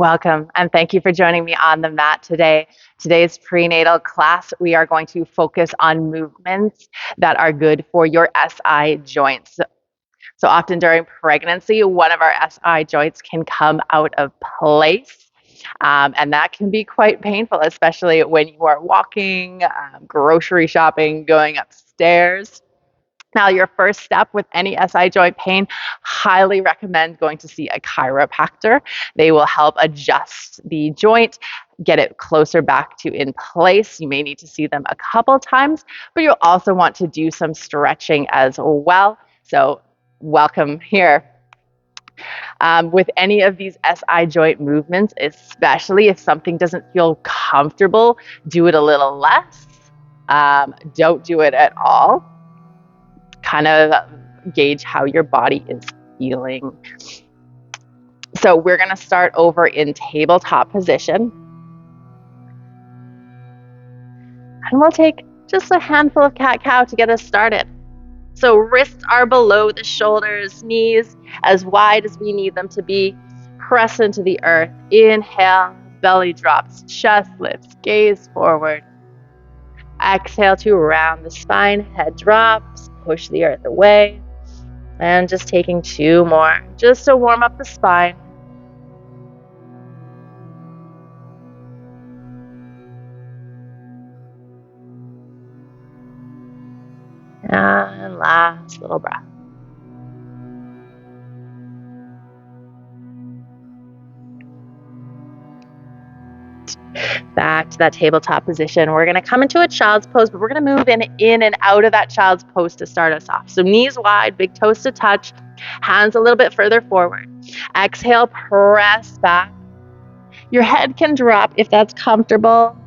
Welcome, and thank you for joining me on the mat today. Today's prenatal class, we are going to focus on movements that are good for your SI joints. So often during pregnancy, one of our SI joints can come out of place. And that can be quite painful, especially when you are walking, grocery shopping, going upstairs. Now, your first step with any SI joint pain, highly recommend going to see a chiropractor. They will help adjust the joint, get it closer back to in place. You may need to see them a couple times, but you'll also want to do some stretching as well. So, welcome here. With any of these SI joint movements, especially if something doesn't feel comfortable, do it a little less. Don't do it at all. Kind of gauge how your body is feeling. So we're going to start over in tabletop position. And we'll take just a handful of cat-cow to get us started. So wrists are below the shoulders, knees as wide as we need them to be. Press into the earth. Inhale, belly drops, chest lifts, gaze forward. Exhale to round the spine, head drops, push the earth away. And just taking two more, just to warm up the spine. And last little breath. Back to that tabletop position. We're going to come into a child's pose, but we're going to move in and out of that child's pose to start us off. So knees wide, big toes to touch, hands a little bit further forward. Exhale, press back. Your head can drop if that's comfortable,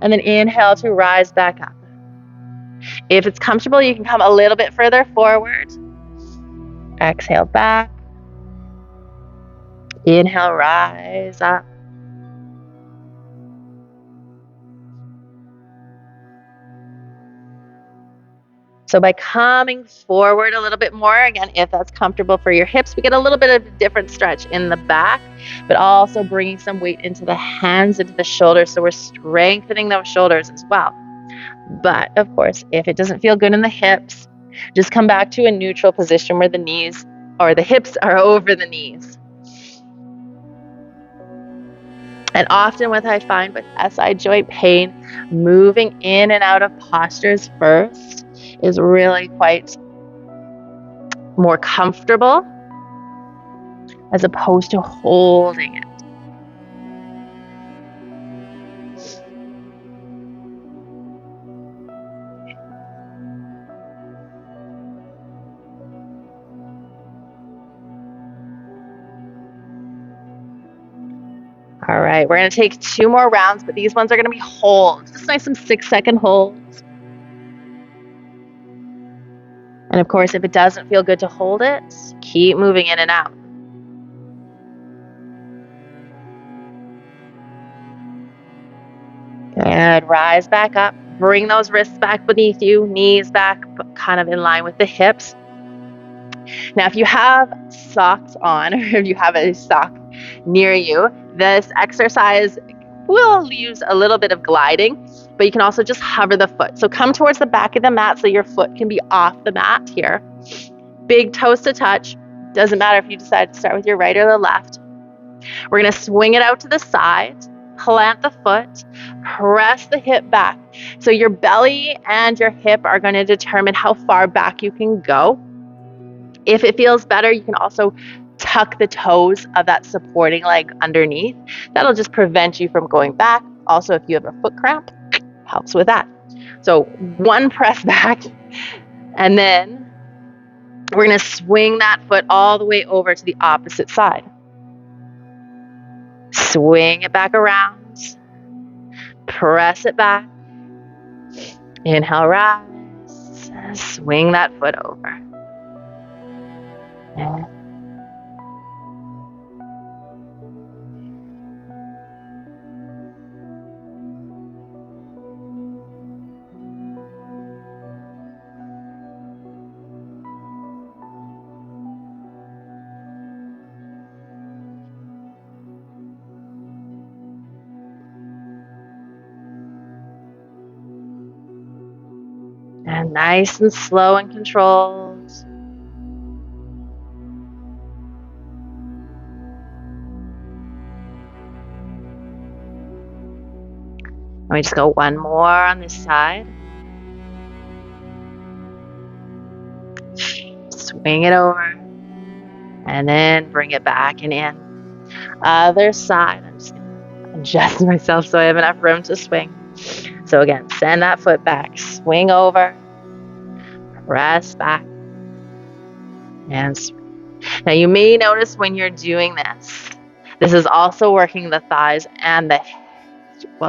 and then inhale to rise back up. If it's comfortable, you can come a little bit further forward. Exhale back. Inhale, rise up. So by coming forward a little bit more, again, if that's comfortable for your hips, we get a little bit of a different stretch in the back, but also bringing some weight into the hands, into the shoulders. So we're strengthening those shoulders as well. But of course, if it doesn't feel good in the hips, just come back to a neutral position where the knees or the hips are over the knees. And often what I find with SI joint pain, moving in and out of postures first is really quite more comfortable as opposed to holding it. All right, we're going to take two more rounds, but these ones are going to be holds. Just nice some 6-second holds. And of course, if it doesn't feel good to hold it, keep moving in and out. Good. Rise back up. Bring those wrists back beneath you, knees back, kind of in line with the hips. Now, if you have socks on, or if you have a sock near you, this exercise will use a little bit of gliding, but you can also just hover the foot. So come towards the back of the mat so your foot can be off the mat here. Big toes to touch. Doesn't matter if you decide to start with your right or the left. We're going to swing it out to the side, plant the foot, press the hip back. So your belly and your hip are going to determine how far back you can go. If it feels better, you can also tuck the toes of that supporting leg underneath. That'll just prevent you from going back. Also, if you have a foot cramp, helps with that. So one press back, and then we're going to swing that foot all the way over to the opposite side. Swing it back around. Press it back. Inhale, rise. Swing that foot over. And nice and slow and controlled. And we just go one more on this side. Swing it over. And then bring it back and in. Other side. I'm just going to adjust myself so I have enough room to swing. So again, send that foot back. Swing over. Press back. And swing. Now you may notice when you're doing this is also working the thighs and the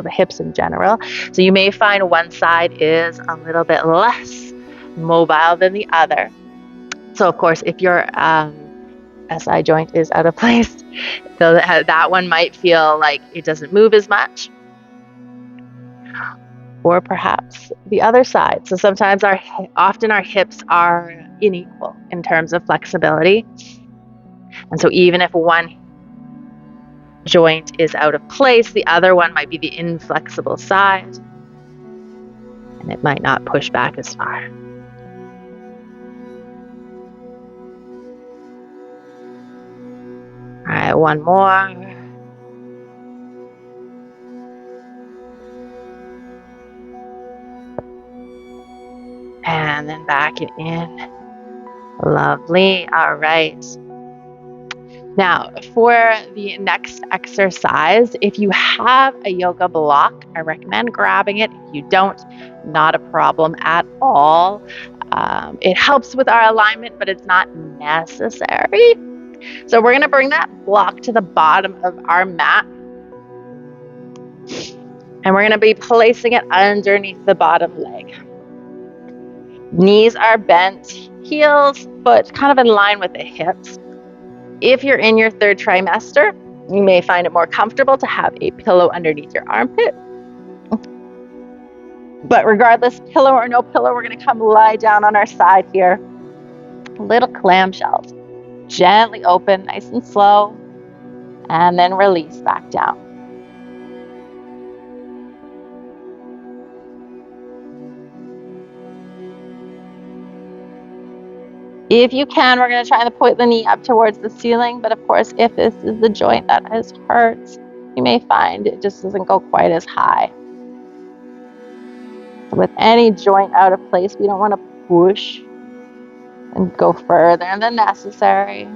hips in general. So you may find one side is a little bit less mobile than the other. So of course, if your SI joint is out of place, so that one might feel like it doesn't move as much. Or perhaps the other side. So sometimes often our hips are unequal in terms of flexibility. And so even if one joint is out of place, the other one might be the inflexible side, and it might not push back as far. All right, one more. And then back it in. Lovely. All right. Now, for the next exercise, if you have a yoga block, I recommend grabbing it. If you don't, not a problem at all. It helps with our alignment, but it's not necessary. So we're going to bring that block to the bottom of our mat. And we're going to be placing it underneath the bottom leg. Knees are bent, heels, foot kind of in line with the hips. If you're in your third trimester, you may find it more comfortable to have a pillow underneath your armpit. But regardless, pillow or no pillow, we're going to come lie down on our side here. Little clamshells. Gently open, nice and slow, and then release back down. If you can, we're going to try to point the knee up towards the ceiling. But of course, if this is the joint that has hurt, you may find it just doesn't go quite as high. With any joint out of place, we don't want to push and go further than necessary.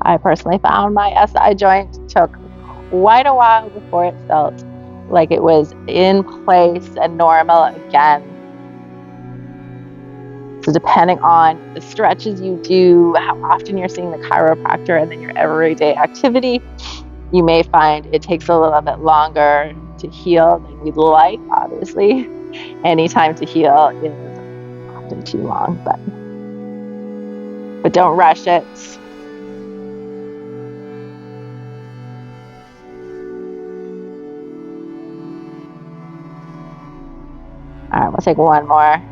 I personally found my SI joint took quite a while before it felt like it was in place and normal again. So depending on the stretches you do, how often you're seeing the chiropractor, and then your everyday activity, you may find it takes a little bit longer to heal than we'd like, obviously. Any time to heal is often too long, but don't rush it. All right, we'll take one more.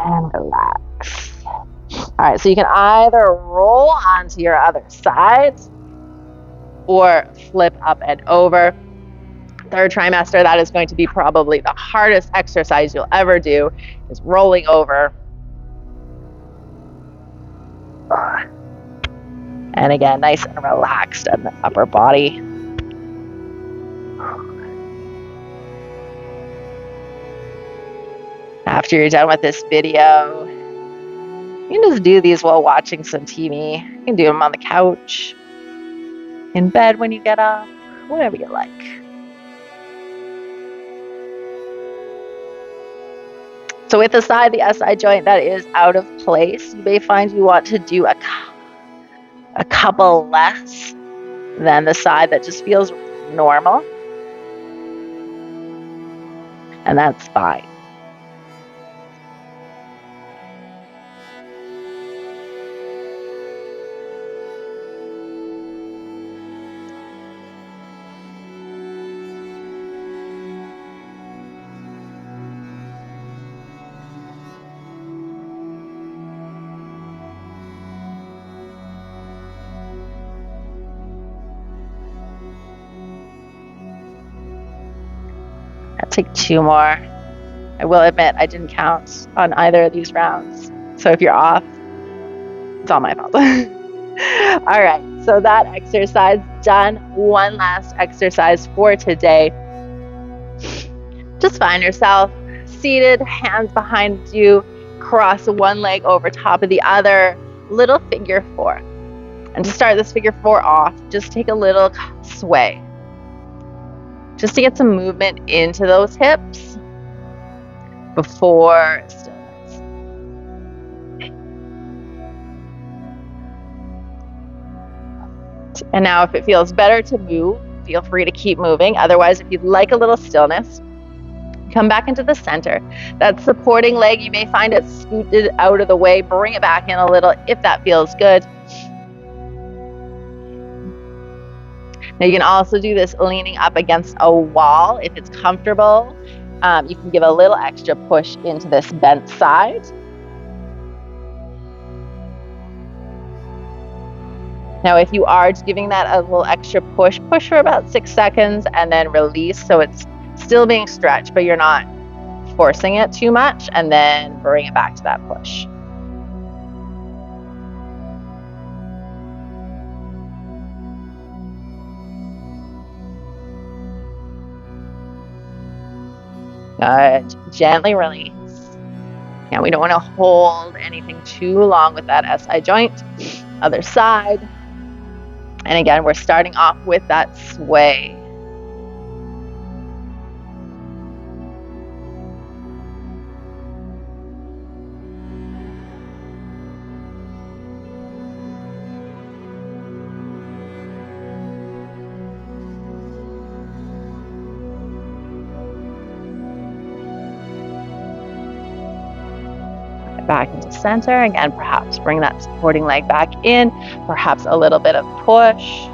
And relax. All right, so you can either roll onto your other side or flip up and over. Third trimester, that is going to be probably the hardest exercise you'll ever do, is rolling over. And again, nice and relaxed in the upper body. After you're done with this video, you can just do these while watching some TV. You can do them on the couch, in bed when you get up, whatever you like. So with the side, the SI joint that is out of place, you may find you want to do a couple less than the side that just feels normal. And that's fine. I'll take 2 more. I will admit I didn't count on either of these rounds. So if you're off, it's all my fault. All right, so that exercise done. One last exercise for today. Just find yourself seated, hands behind you, cross one leg over top of the other, little figure 4. And to start this figure 4 off, just take a little sway, just to get some movement into those hips before stillness. And now if it feels better to move, feel free to keep moving. Otherwise, if you'd like a little stillness, come back into the center. That supporting leg, you may find it scooted out of the way. Bring it back in a little if that feels good. Now you can also do this leaning up against a wall if it's comfortable. You can give a little extra push into this bent side. Now, if you are giving that a little extra push for about 6 seconds and then release. So it's still being stretched, but you're not forcing it too much, and then bring it back to that push. Good. Gently release. Now we don't want to hold anything too long with that SI joint. Other side. And again, we're starting off with that sway. Back into center. Again, perhaps bring that supporting leg back in, perhaps a little bit of push.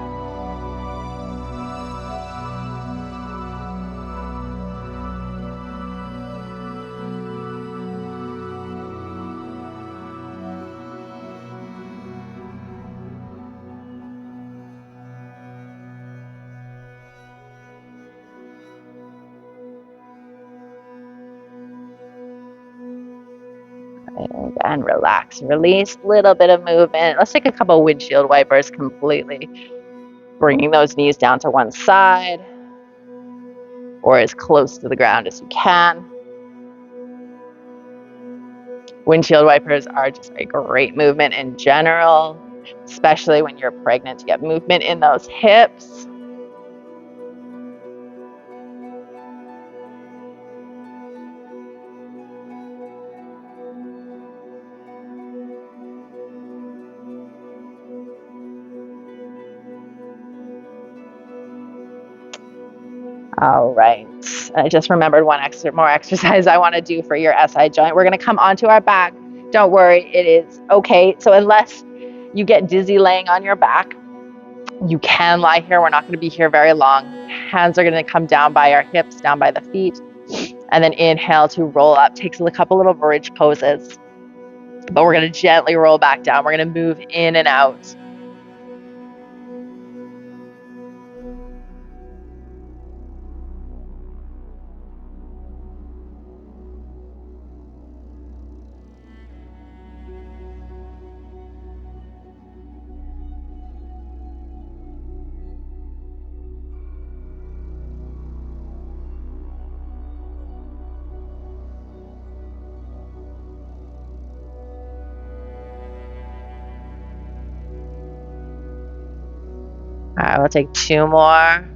And relax, release, little bit of movement. Let's take a couple windshield wipers completely. Bringing those knees down to one side or as close to the ground as you can. Windshield wipers are just a great movement in general, especially when you're pregnant, to get movement in those hips. All right. I just remembered one more exercise I want to do for your SI joint. We're going to come onto our back. Don't worry, it is okay. So unless you get dizzy laying on your back, you can lie here. We're not going to be here very long. Hands are going to come down by our hips, down by the feet. And then inhale to roll up. Takes a couple little bridge poses. But we're going to gently roll back down. We're going to move in and out. All right, we'll take 2 more.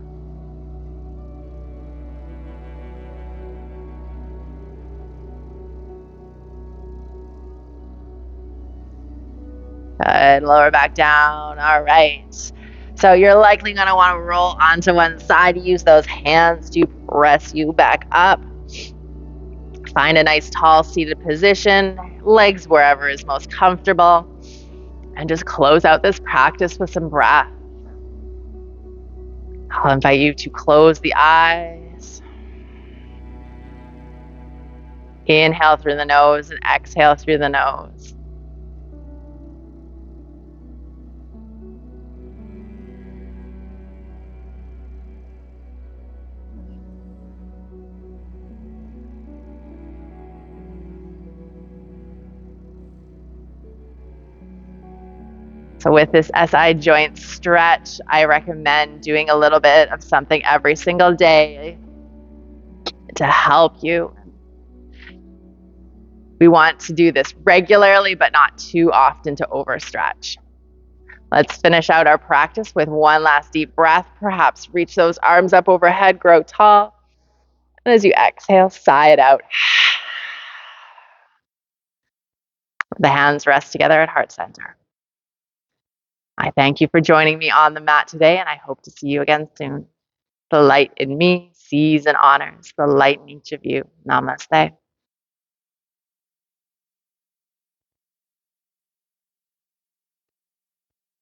Good. Lower back down. All right. So you're likely going to want to roll onto one side. Use those hands to press you back up. Find a nice tall seated position. Legs wherever is most comfortable. And just close out this practice with some breath. I'll invite you to close the eyes. Inhale through the nose and exhale through the nose. So with this SI joint stretch, I recommend doing a little bit of something every single day to help you. We want to do this regularly, but not too often to overstretch. Let's finish out our practice with one last deep breath. Perhaps reach those arms up overhead, grow tall. And as you exhale, sigh it out. The hands rest together at heart center. I thank you for joining me on the mat today, and I hope to see you again soon. The light in me sees and honors the light in each of you. Namaste.